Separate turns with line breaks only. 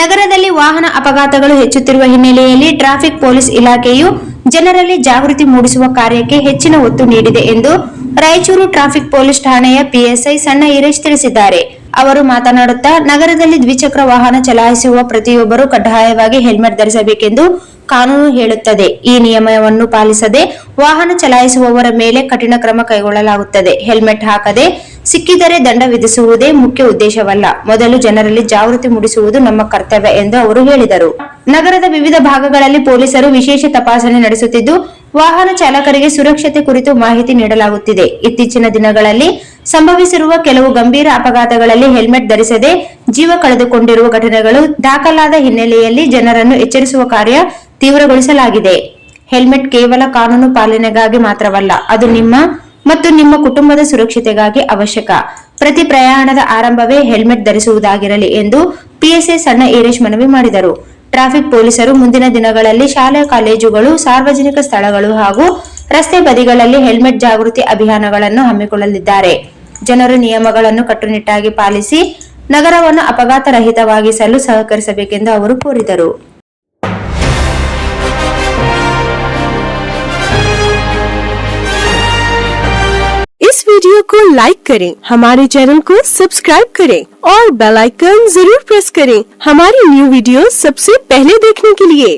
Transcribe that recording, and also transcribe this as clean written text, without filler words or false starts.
ನಗರದಲ್ಲಿ ವಾಹನ ಅಪಘಾತಗಳು ಹೆಚ್ಚುತ್ತಿರುವ ಹಿನ್ನೆಲೆಯಲ್ಲಿ ಟ್ರಾಫಿಕ್ ಪೊಲೀಸ್ ಇಲಾಖೆಯು ಜನರಲ್ಲಿ ಜಾಗೃತಿ ಮೂಡಿಸುವ ಕಾರ್ಯಕ್ಕೆ ಹೆಚ್ಚಿನ ಒತ್ತು ನೀಡಿದೆ ಎಂದು ರಾಯಚೂರು ಟ್ರಾಫಿಕ್ ಪೊಲೀಸ್ ಠಾಣೆಯ ಪಿಎಸ್ಐ ಸಣ್ಣ ಈರೇಶ್ ತಿಳಿಸಿದ್ದಾರೆ. ಅವರು ಮಾತನಾಡುತ್ತಾ, ನಗರದಲ್ಲಿ ದ್ವಿಚಕ್ರ ವಾಹನ ಚಲಾಯಿಸುವ ಪ್ರತಿಯೊಬ್ಬರು ಕಡ್ಡಾಯವಾಗಿ ಹೆಲ್ಮೆಟ್ ಧರಿಸಬೇಕೆಂದು ಕಾನೂನು ಹೇಳುತ್ತದೆ. ಈ ನಿಯಮವನ್ನು ಪಾಲಿಸದೆ ವಾಹನ ಚಲಾಯಿಸುವವರ ಮೇಲೆ ಕಠಿಣ ಕ್ರಮ ಕೈಗೊಳ್ಳಲಾಗುತ್ತದೆ. ಹೆಲ್ಮೆಟ್ ಹಾಕದೆ ಸಿಕ್ಕಿದರೆ ದಂಡ ವಿಧಿಸುವುದೇ ಮುಖ್ಯ ಉದ್ದೇಶವಲ್ಲ, ಮೊದಲು ಜನರಲ್ಲಿ ಜಾಗೃತಿ ಮೂಡಿಸುವುದು ನಮ್ಮ ಕರ್ತವ್ಯ ಎಂದು ಅವರು ಹೇಳಿದರು. ನಗರದ ವಿವಿಧ ಭಾಗಗಳಲ್ಲಿ ಪೊಲೀಸರು ವಿಶೇಷ ತಪಾಸಣೆ ನಡೆಸುತ್ತಿದ್ದು, ವಾಹನ ಚಾಲಕರಿಗೆ ಸುರಕ್ಷತೆ ಕುರಿತು ಮಾಹಿತಿ ನೀಡಲಾಗುತ್ತಿದೆ. ಇತ್ತೀಚಿನ ದಿನಗಳಲ್ಲಿ ಸಂಭವಿಸಿರುವ ಕೆಲವು ಗಂಭೀರ ಅಪಘಾತಗಳಲ್ಲಿ ಹೆಲ್ಮೆಟ್ ಧರಿಸದೆ ಜೀವ ಕಳೆದುಕೊಂಡಿರುವ ಘಟನೆಗಳು ದಾಖಲಾದ ಹಿನ್ನೆಲೆಯಲ್ಲಿ ಜನರನ್ನು ಎಚ್ಚರಿಸುವ ಕಾರ್ಯ ತೀವ್ರಗೊಳಿಸಲಾಗಿದೆ. ಹೆಲ್ಮೆಟ್ ಕೇವಲ ಕಾನೂನು ಪಾಲನೆಗಾಗಿ ಮಾತ್ರವಲ್ಲ, ಅದು ನಿಮ್ಮ ಮತ್ತು ನಿಮ್ಮ ಕುಟುಂಬದ ಸುರಕ್ಷತೆಗಾಗಿ ಅವಶ್ಯಕ. ಪ್ರತಿ ಪ್ರಯಾಣದ ಆರಂಭವೇ ಹೆಲ್ಮೆಟ್ ಧರಿಸುವುದಾಗಿರಲಿ ಎಂದು ಪಿಎಸ್ಐ ಸಣ್ಣ ಈರೇಶ್ ಮನವಿ ಮಾಡಿದರು. ಟ್ರಾಫಿಕ್ ಪೊಲೀಸರು ಮುಂದಿನ ದಿನಗಳಲ್ಲಿ ಶಾಲಾ ಕಾಲೇಜುಗಳು, ಸಾರ್ವಜನಿಕ ಸ್ಥಳಗಳು ಹಾಗೂ ರಸ್ತೆ ಬದಿಗಳಲ್ಲಿ ಹೆಲ್ಮೆಟ್ ಜಾಗೃತಿ ಅಭಿಯಾನಗಳನ್ನು ಹಮ್ಮಿಕೊಳ್ಳಲಿದ್ದಾರೆ. ಜನರು ನಿಯಮಗಳನ್ನು ಕಟ್ಟುನಿಟ್ಟಾಗಿ ಪಾಲಿಸಿ ನಗರವನ್ನು ಅಪಘಾತ ರಹಿತವಾಗಿಸಲು ಸಹಕರಿಸಬೇಕೆಂದು ಅವರು ಕೋರಿದರು.
इस वीडियो को लाइक करें, हमारे चैनल को सब्सक्राइब करें और बेल आइकन जरूर प्रेस करें हमारी न्यू वीडियो सबसे पहले देखने के लिए।